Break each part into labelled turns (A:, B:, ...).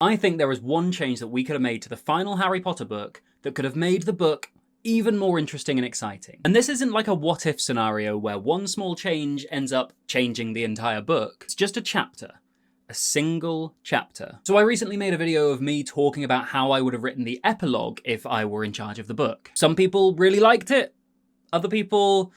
A: I think there is one change that we could have made to the final Harry Potter book that could have made the book even more interesting and exciting. And this isn't like a what-if scenario where one small change ends up changing the entire book. It's just a chapter. A single chapter. So I recently made a video of me talking about how I would have written the epilogue if I were in charge of the book. Some people really liked it. Other people,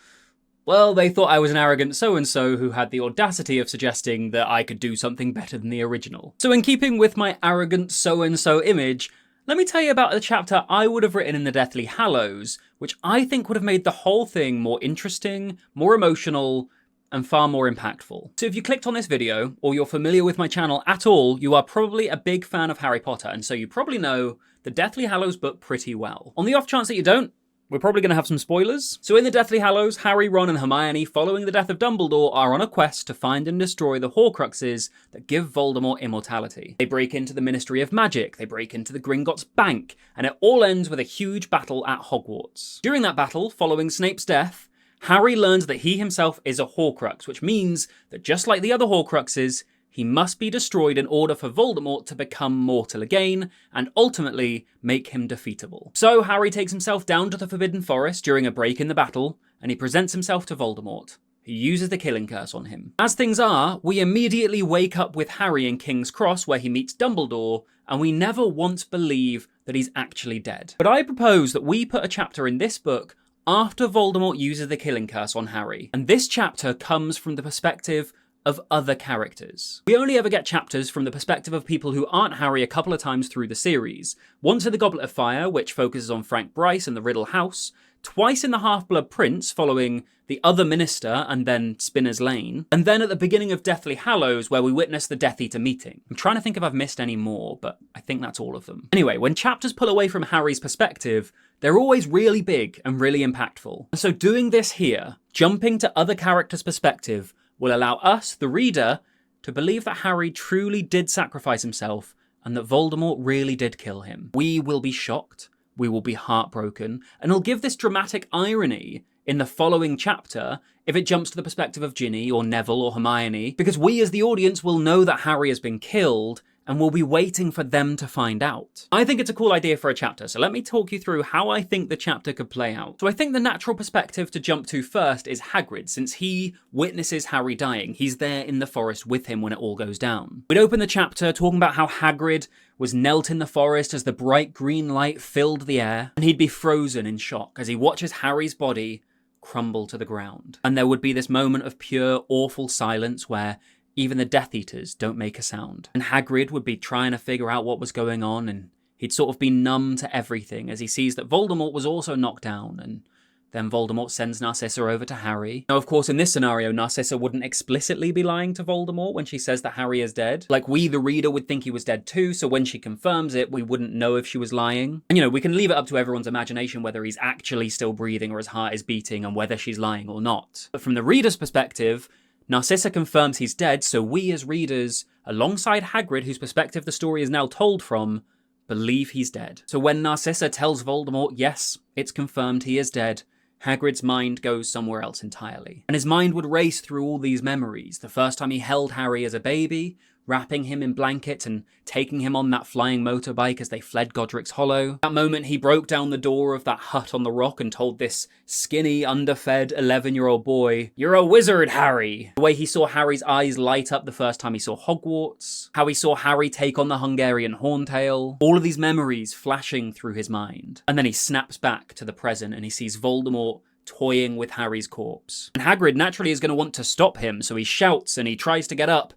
A: well, they thought I was an arrogant so-and-so who had the audacity of suggesting that I could do something better than the original. So in keeping with my arrogant so-and-so image, let me tell you about the chapter I would have written in the Deathly Hallows, which I think would have made the whole thing more interesting, more emotional, and far more impactful. So if you clicked on this video, or you're familiar with my channel at all, you are probably a big fan of Harry Potter, and so you probably know the Deathly Hallows book pretty well. On the off chance that you don't, we're probably going to have some spoilers. So in the Deathly Hallows, Harry, Ron, and Hermione, following the death of Dumbledore, are on a quest to find and destroy the Horcruxes that give Voldemort immortality. They break into the Ministry of Magic, they break into the Gringotts Bank, and it all ends with a huge battle at Hogwarts. During that battle, following Snape's death, Harry learns that he himself is a Horcrux, which means that just like the other Horcruxes, he must be destroyed in order for Voldemort to become mortal again, and ultimately make him defeatable. So Harry takes himself down to the Forbidden Forest during a break in the battle, and he presents himself to Voldemort, who uses the killing curse on him. As things are, we immediately wake up with Harry in King's Cross where he meets Dumbledore, and we never once believe that he's actually dead. But I propose that we put a chapter in this book after Voldemort uses the killing curse on Harry, and this chapter comes from the perspective of other characters. We only ever get chapters from the perspective of people who aren't Harry a couple of times through the series. Once in the Goblet of Fire, which focuses on Frank Bryce and the Riddle House, twice in the Half-Blood Prince, following the other minister and then Spinner's Lane, and then at the beginning of Deathly Hallows, where we witness the Death Eater meeting. I'm trying to think if I've missed any more, but I think that's all of them. Anyway, when chapters pull away from Harry's perspective, they're always really big and really impactful. So doing this here, jumping to other characters' perspective, will allow us, the reader, to believe that Harry truly did sacrifice himself and that Voldemort really did kill him. We will be shocked, we will be heartbroken, and it'll give this dramatic irony in the following chapter if it jumps to the perspective of Ginny or Neville or Hermione, because we as the audience will know that Harry has been killed and we'll be waiting for them to find out. I think it's a cool idea for a chapter, so let me talk you through how I think the chapter could play out. So I think the natural perspective to jump to first is Hagrid, since he witnesses Harry dying. He's there in the forest with him when it all goes down. We'd open the chapter talking about how Hagrid was knelt in the forest as the bright green light filled the air, and he'd be frozen in shock as he watches Harry's body crumble to the ground. And there would be this moment of pure, awful silence where even the Death Eaters don't make a sound. And Hagrid would be trying to figure out what was going on, and he'd sort of be numb to everything as he sees that Voldemort was also knocked down, and then Voldemort sends Narcissa over to Harry. Now, of course, in this scenario, Narcissa wouldn't explicitly be lying to Voldemort when she says that Harry is dead. Like, we, the reader, would think he was dead too, so when she confirms it, we wouldn't know if she was lying. And, you know, we can leave it up to everyone's imagination whether he's actually still breathing or his heart is beating and whether she's lying or not. But from the reader's perspective, Narcissa confirms he's dead, so we as readers, alongside Hagrid, whose perspective the story is now told from, believe he's dead. So when Narcissa tells Voldemort, yes, it's confirmed he is dead, Hagrid's mind goes somewhere else entirely. And his mind would race through all these memories. The first time he held Harry as a baby, wrapping him in blankets and taking him on that flying motorbike as they fled Godric's Hollow. That moment he broke down the door of that hut on the rock and told this skinny, underfed 11-year-old boy, "You're a wizard, Harry." The way he saw Harry's eyes light up the first time he saw Hogwarts. How he saw Harry take on the Hungarian Horntail. All of these memories flashing through his mind. And then he snaps back to the present and he sees Voldemort toying with Harry's corpse. And Hagrid naturally is going to want to stop him, so he shouts and he tries to get up.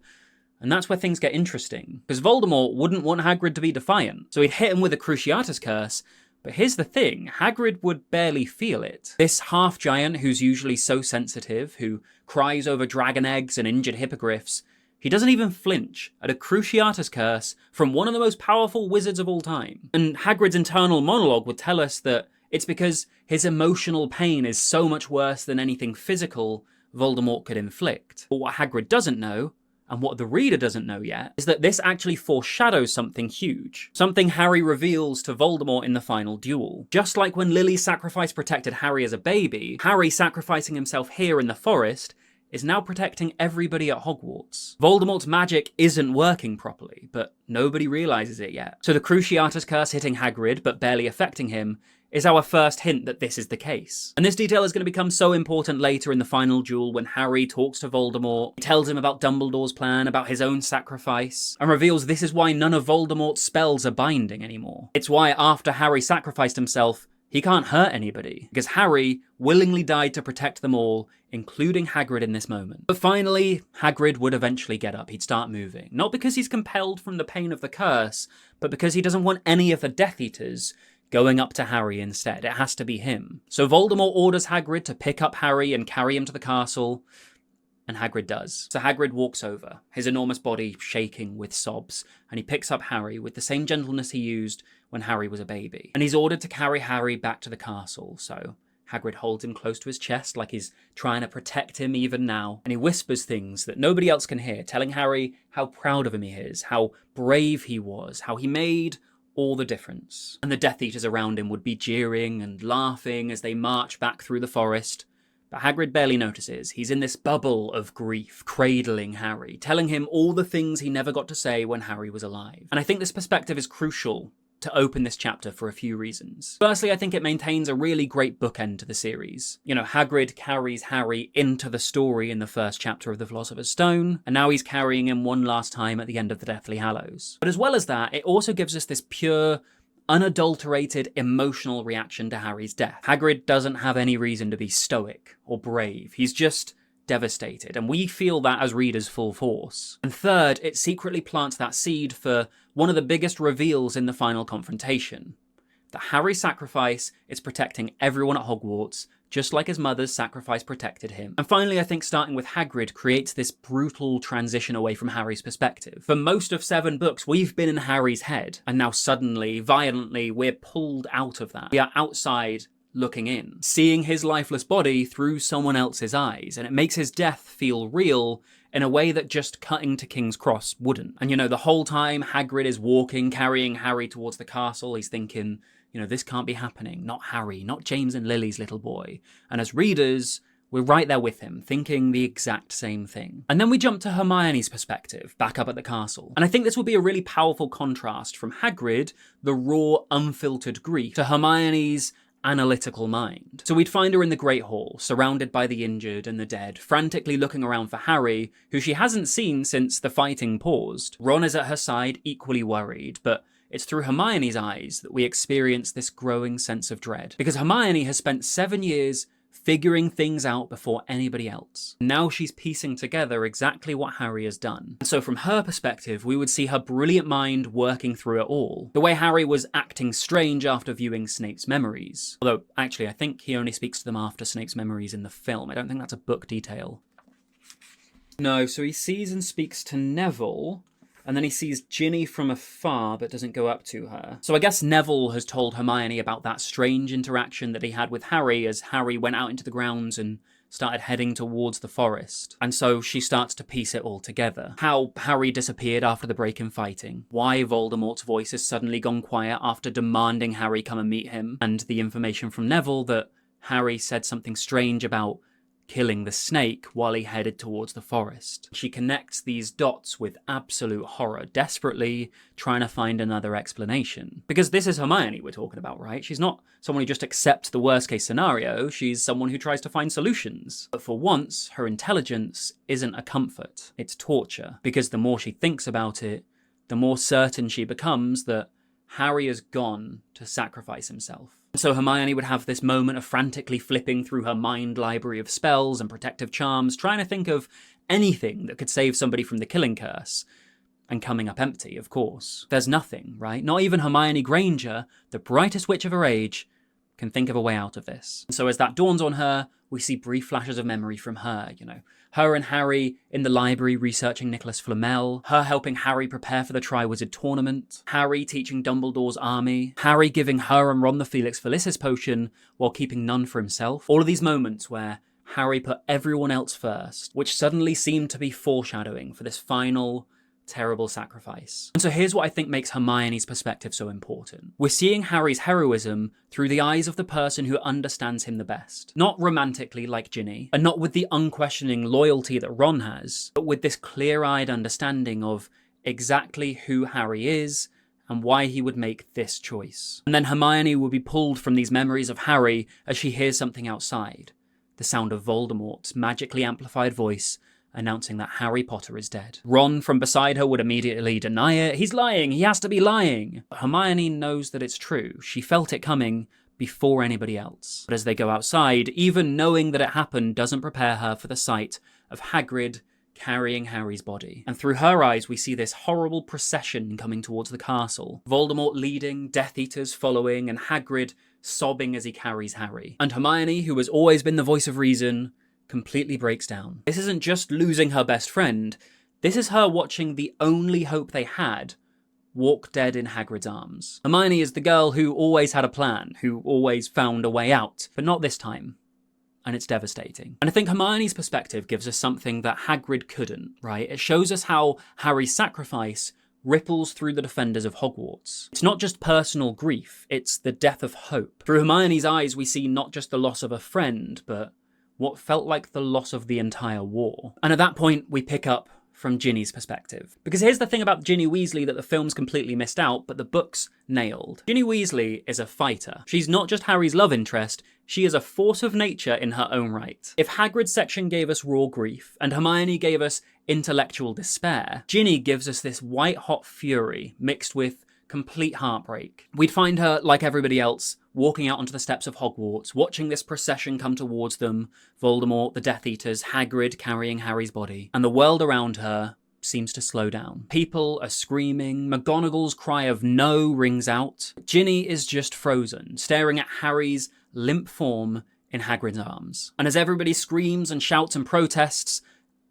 A: And that's where things get interesting, because Voldemort wouldn't want Hagrid to be defiant, so he'd hit him with a Cruciatus Curse, but here's the thing, Hagrid would barely feel it. This half-giant who's usually so sensitive, who cries over dragon eggs and injured hippogriffs, he doesn't even flinch at a Cruciatus Curse from one of the most powerful wizards of all time. And Hagrid's internal monologue would tell us that it's because his emotional pain is so much worse than anything physical Voldemort could inflict. But what Hagrid doesn't know, and what the reader doesn't know yet, is that this actually foreshadows something huge. Something Harry reveals to Voldemort in the final duel. Just like when Lily's sacrifice protected Harry as a baby, Harry sacrificing himself here in the forest is now protecting everybody at Hogwarts. Voldemort's magic isn't working properly, but nobody realizes it yet. So the Cruciatus Curse hitting Hagrid, but barely affecting him, is our first hint that this is the case. And this detail is going to become so important later in the final duel when Harry talks to Voldemort, tells him about Dumbledore's plan, about his own sacrifice, and reveals this is why none of Voldemort's spells are binding anymore. It's why after Harry sacrificed himself, he can't hurt anybody, because Harry willingly died to protect them all, including Hagrid in this moment. But finally, Hagrid would eventually get up. He'd start moving. Not because he's compelled from the pain of the curse, but because he doesn't want any of the Death Eaters going up to Harry instead. It has to be him. So Voldemort orders Hagrid to pick up Harry and carry him to the castle, and Hagrid does. So Hagrid walks over, his enormous body shaking with sobs, and he picks up Harry with the same gentleness he used when Harry was a baby. And he's ordered to carry Harry back to the castle, so Hagrid holds him close to his chest like he's trying to protect him even now, and he whispers things that nobody else can hear, telling Harry how proud of him he is, how brave he was, how he made all the difference. And the Death Eaters around him would be jeering and laughing as they march back through the forest. But Hagrid barely notices. He's in this bubble of grief, cradling Harry, telling him all the things he never got to say when Harry was alive. And I think this perspective is crucial to open this chapter for a few reasons. Firstly, I think it maintains a really great bookend to the series. You know, Hagrid carries Harry into the story in the first chapter of The Philosopher's Stone, and now he's carrying him one last time at the end of the Deathly Hallows. But as well as that, it also gives us this pure, unadulterated emotional reaction to Harry's death. Hagrid doesn't have any reason to be stoic or brave. He's just devastated, and we feel that as readers full force. And third, it secretly plants that seed for one of the biggest reveals in the final confrontation. That Harry's sacrifice is protecting everyone at Hogwarts, just like his mother's sacrifice protected him. And finally, I think starting with Hagrid creates this brutal transition away from Harry's perspective. For most of 7 books, we've been in Harry's head, and now suddenly, violently, we're pulled out of that. We are outside looking in, seeing his lifeless body through someone else's eyes, and it makes his death feel real in a way that just cutting to King's Cross wouldn't. And you know, the whole time Hagrid is walking, carrying Harry towards the castle, he's thinking, you know, this can't be happening. Not Harry, not James and Lily's little boy. And as readers, we're right there with him, thinking the exact same thing. And then we jump to Hermione's perspective, back up at the castle. And I think this will be a really powerful contrast from Hagrid, the raw, unfiltered grief, to Hermione's analytical mind. So we'd find her in the Great Hall, surrounded by the injured and the dead, frantically looking around for Harry, who she hasn't seen since the fighting paused. Ron is at her side, equally worried, but it's through Hermione's eyes that we experience this growing sense of dread. Because Hermione has spent 7 years figuring things out before anybody else. Now she's piecing together exactly what Harry has done. And so from her perspective, we would see her brilliant mind working through it all. The way Harry was acting strange after viewing Snape's memories. Although, actually, I think he only speaks to them after Snape's memories in the film. I don't think that's a book detail. No, so he sees and speaks to Neville, and then he sees Ginny from afar, but doesn't go up to her. So I guess Neville has told Hermione about that strange interaction that he had with Harry as Harry went out into the grounds and started heading towards the forest. And so she starts to piece it all together. How Harry disappeared after the break in fighting. Why Voldemort's voice has suddenly gone quiet after demanding Harry come and meet him. And the information from Neville that Harry said something strange about killing the snake while he headed towards the forest. She connects these dots with absolute horror, desperately trying to find another explanation. Because this is Hermione we're talking about, right? She's not someone who just accepts the worst case scenario, she's someone who tries to find solutions. But for once, her intelligence isn't a comfort, it's torture. Because the more she thinks about it, the more certain she becomes that Harry has gone to sacrifice himself. So Hermione would have this moment of frantically flipping through her mind library of spells and protective charms, trying to think of anything that could save somebody from the killing curse, and coming up empty, of course. There's nothing, right? Not even Hermione Granger, the brightest witch of her age, can think of a way out of this. And so as that dawns on her, we see brief flashes of memory from her, you know. Her and Harry in the library researching Nicholas Flamel, her helping Harry prepare for the Triwizard Tournament, Harry teaching Dumbledore's army, Harry giving her and Ron the Felix Felicis potion while keeping none for himself. All of these moments where Harry put everyone else first, which suddenly seemed to be foreshadowing for this final terrible sacrifice. And so here's what I think makes Hermione's perspective so important. We're seeing Harry's heroism through the eyes of the person who understands him the best. Not romantically like Ginny, and not with the unquestioning loyalty that Ron has, but with this clear-eyed understanding of exactly who Harry is and why he would make this choice. And then Hermione will be pulled from these memories of Harry as she hears something outside. The sound of Voldemort's magically amplified voice announcing that Harry Potter is dead. Ron from beside her would immediately deny it. He's lying, he has to be lying. But Hermione knows that it's true. She felt it coming before anybody else. But as they go outside, even knowing that it happened doesn't prepare her for the sight of Hagrid carrying Harry's body. And through her eyes, we see this horrible procession coming towards the castle. Voldemort leading, Death Eaters following, and Hagrid sobbing as he carries Harry. And Hermione, who has always been the voice of reason, completely breaks down. This isn't just losing her best friend, this is her watching the only hope they had walk dead in Hagrid's arms. Hermione is the girl who always had a plan, who always found a way out, but not this time. And it's devastating. And I think Hermione's perspective gives us something that Hagrid couldn't, right? It shows us how Harry's sacrifice ripples through the defenders of Hogwarts. It's not just personal grief, it's the death of hope. Through Hermione's eyes, we see not just the loss of a friend, but what felt like the loss of the entire war. And at that point, we pick up from Ginny's perspective. Because here's the thing about Ginny Weasley that the films completely missed out, but the books nailed. Ginny Weasley is a fighter. She's not just Harry's love interest, she is a force of nature in her own right. If Hagrid's section gave us raw grief, and Hermione gave us intellectual despair, Ginny gives us this white-hot fury mixed with complete heartbreak. We'd find her, like everybody else, walking out onto the steps of Hogwarts, watching this procession come towards them, Voldemort, the Death Eaters, Hagrid carrying Harry's body, and the world around her seems to slow down. People are screaming, McGonagall's cry of no rings out. Ginny is just frozen, staring at Harry's limp form in Hagrid's arms. And as everybody screams and shouts and protests,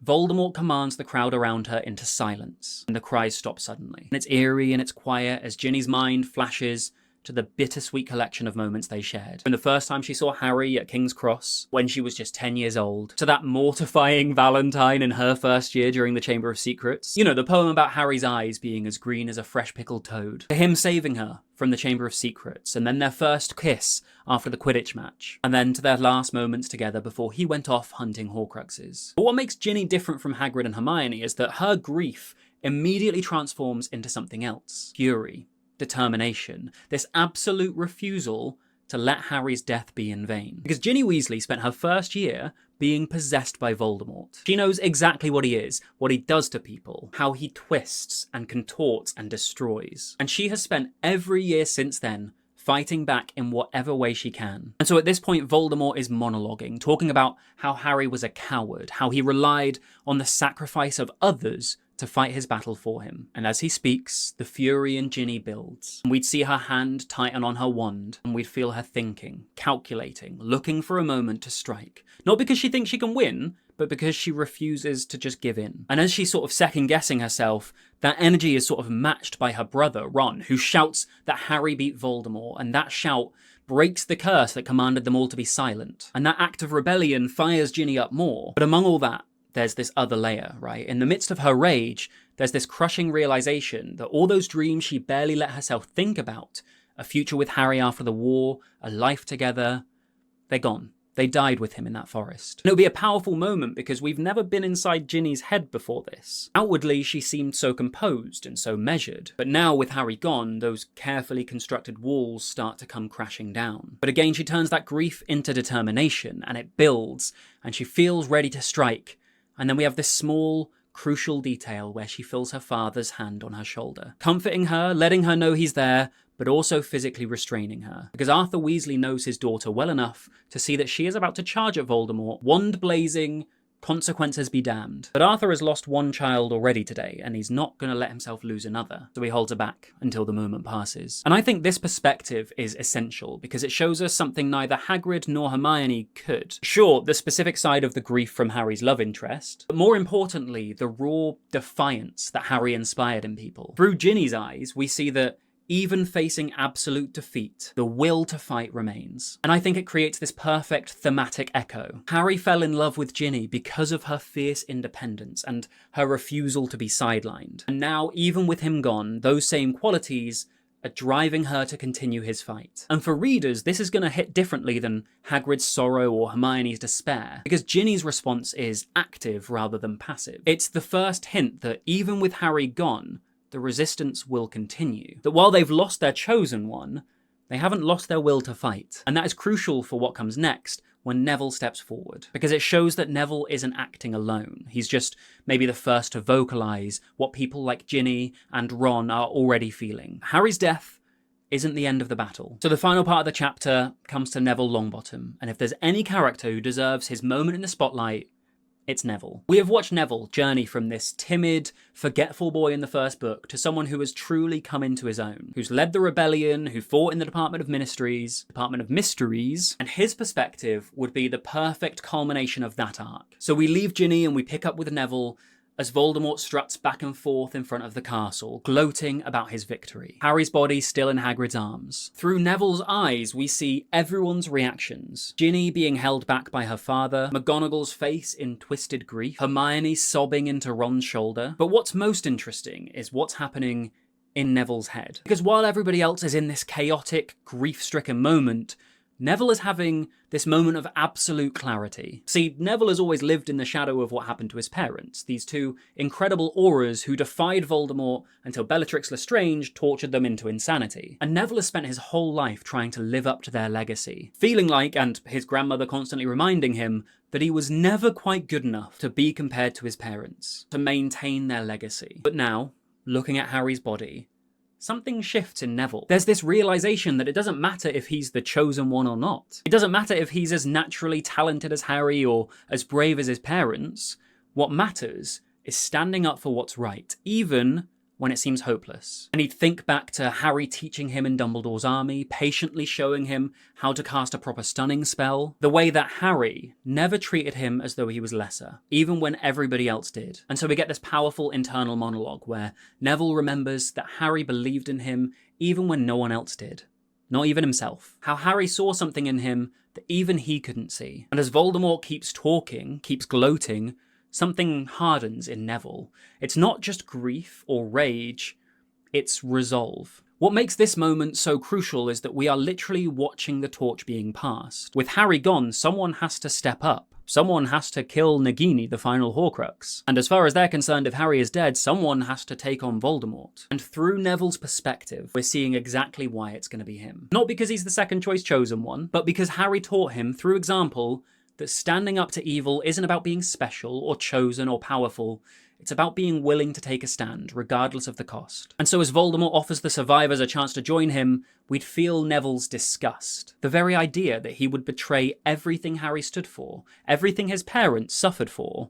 A: Voldemort commands the crowd around her into silence, and the cries stop suddenly. And it's eerie and it's quiet as Ginny's mind flashes to the bittersweet collection of moments they shared. From the first time she saw Harry at King's Cross, when she was just 10 years old, to that mortifying Valentine in her first year during the Chamber of Secrets. You know, the poem about Harry's eyes being as green as a fresh pickled toad. To him saving her from the Chamber of Secrets, and then their first kiss after the Quidditch match, and then to their last moments together before he went off hunting Horcruxes. But what makes Ginny different from Hagrid and Hermione is that her grief immediately transforms into something else. Fury. Determination, this absolute refusal to let Harry's death be in vain. Because Ginny Weasley spent her first year being possessed by Voldemort. She knows exactly what he is, what he does to people, how he twists and contorts and destroys. And she has spent every year since then fighting back in whatever way she can. And so at this point, Voldemort is monologuing, talking about how Harry was a coward, how he relied on the sacrifice of others to fight his battle for him. And as he speaks, the fury in Ginny builds. And we'd see her hand tighten on her wand, and we'd feel her thinking, calculating, looking for a moment to strike. Not because she thinks she can win, but because she refuses to just give in. And as she's sort of second-guessing herself, that energy is sort of matched by her brother, Ron, who shouts that Harry beat Voldemort, and that shout breaks the curse that commanded them all to be silent. And that act of rebellion fires Ginny up more. But among all that, there's this other layer, right? In the midst of her rage, there's this crushing realization that all those dreams she barely let herself think about, a future with Harry after the war, a life together, they're gone. They died with him in that forest. And it'll be a powerful moment because we've never been inside Ginny's head before this. Outwardly, she seemed so composed and so measured. But now, with Harry gone, those carefully constructed walls start to come crashing down. But again, she turns that grief into determination, and it builds, and she feels ready to strike. And then we have this small, crucial detail where she feels her father's hand on her shoulder, comforting her, letting her know he's there, but also physically restraining her. Because Arthur Weasley knows his daughter well enough to see that she is about to charge at Voldemort, wand blazing, consequences be damned. But Arthur has lost one child already today, and he's not going to let himself lose another, so he holds her back until the moment passes. And I think this perspective is essential, because it shows us something neither Hagrid nor Hermione could. Sure, the specific side of the grief from Harry's love interest, but more importantly, the raw defiance that Harry inspired in people. Through Ginny's eyes, we see that even facing absolute defeat, the will to fight remains. And I think it creates this perfect thematic echo. Harry fell in love with Ginny because of her fierce independence and her refusal to be sidelined. And now, even with him gone, those same qualities are driving her to continue his fight. And for readers, this is going to hit differently than Hagrid's sorrow or Hermione's despair, because Ginny's response is active rather than passive. It's the first hint that even with Harry gone, the resistance will continue. That while they've lost their chosen one, they haven't lost their will to fight. And that is crucial for what comes next when Neville steps forward, because it shows that Neville isn't acting alone. He's just maybe the first to vocalise what people like Ginny and Ron are already feeling. Harry's death isn't the end of the battle. So the final part of the chapter comes to Neville Longbottom, and if there's any character who deserves his moment in the spotlight, it's Neville. We have watched Neville journey from this timid, forgetful boy in the first book to someone who has truly come into his own, who's led the rebellion, who fought in the Department of Mysteries, and his perspective would be the perfect culmination of that arc. So we leave Ginny and we pick up with Neville as Voldemort struts back and forth in front of the castle, gloating about his victory. Harry's body still in Hagrid's arms. Through Neville's eyes, we see everyone's reactions. Ginny being held back by her father, McGonagall's face in twisted grief, Hermione sobbing into Ron's shoulder. But what's most interesting is what's happening in Neville's head. Because while everybody else is in this chaotic, grief-stricken moment, Neville is having this moment of absolute clarity. See, Neville has always lived in the shadow of what happened to his parents, these two incredible auras who defied Voldemort until Bellatrix Lestrange tortured them into insanity. And Neville has spent his whole life trying to live up to their legacy, feeling like, and his grandmother constantly reminding him, that he was never quite good enough to be compared to his parents, to maintain their legacy. But now, looking at Harry's body, something shifts in Neville. There's this realization that it doesn't matter if he's the chosen one or not. It doesn't matter if he's as naturally talented as Harry or as brave as his parents. What matters is standing up for what's right, even when it seems hopeless. And he'd think back to Harry teaching him in Dumbledore's army, patiently showing him how to cast a proper stunning spell, the way that Harry never treated him as though he was lesser, even when everybody else did. And so we get this powerful internal monologue where Neville remembers that Harry believed in him even when no one else did. Not even himself. How Harry saw something in him that even he couldn't see. And as Voldemort keeps talking, keeps gloating, something hardens in Neville. It's not just grief or rage, it's resolve. What makes this moment so crucial is that we are literally watching the torch being passed. With Harry gone, someone has to step up. Someone has to kill Nagini, the final Horcrux. And as far as they're concerned, if Harry is dead, someone has to take on Voldemort. And through Neville's perspective, we're seeing exactly why it's going to be him. Not because he's the second choice chosen one, but because Harry taught him, through example, that standing up to evil isn't about being special or chosen or powerful. It's about being willing to take a stand, regardless of the cost. And so as Voldemort offers the survivors a chance to join him, we'd feel Neville's disgust. The very idea that he would betray everything Harry stood for, everything his parents suffered for,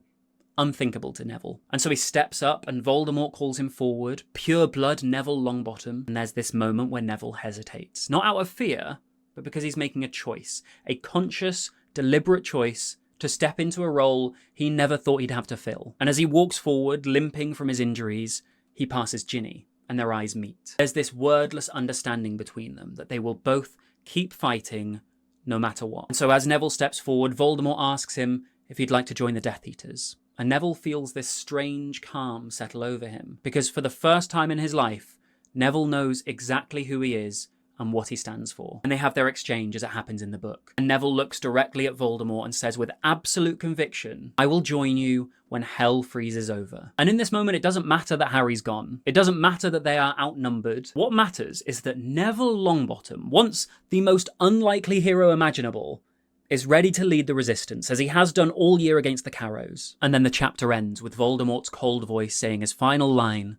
A: unthinkable to Neville. And so he steps up and Voldemort calls him forward, pure blood Neville Longbottom, and there's this moment where Neville hesitates. Not out of fear, but because he's making a choice, a conscious, deliberate choice to step into a role he never thought he'd have to fill. And as he walks forward, limping from his injuries, he passes Ginny, and their eyes meet. There's this wordless understanding between them, that they will both keep fighting no matter what. And so as Neville steps forward, Voldemort asks him if he'd like to join the Death Eaters. And Neville feels this strange calm settle over him, because for the first time in his life, Neville knows exactly who he is and what he stands for. And they have their exchange as it happens in the book. And Neville looks directly at Voldemort and says with absolute conviction, "I will join you when hell freezes over." And in this moment, it doesn't matter that Harry's gone. It doesn't matter that they are outnumbered. What matters is that Neville Longbottom, once the most unlikely hero imaginable, is ready to lead the resistance, as he has done all year against the Carrows. And then the chapter ends with Voldemort's cold voice saying his final line,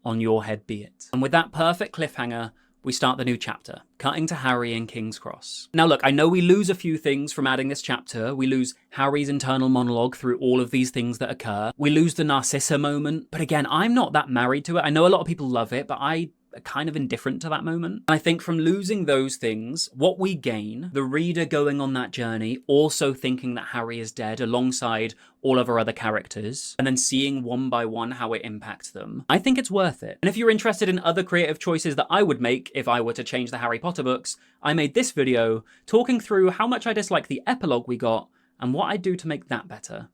A: "On your head be it." And with that perfect cliffhanger, we start the new chapter, cutting to Harry in King's Cross. Now look, I know we lose a few things from adding this chapter. We lose Harry's internal monologue through all of these things that occur. We lose the Narcissa moment, but again, I'm not that married to it. I know a lot of people love it, but I kind of indifferent to that moment. And I think from losing those things, what we gain, the reader going on that journey, also thinking that Harry is dead alongside all of our other characters, and then seeing one by one how it impacts them, I think it's worth it. And if you're interested in other creative choices that I would make if I were to change the Harry Potter books, I made this video talking through how much I dislike the epilogue we got and what I'd do to make that better.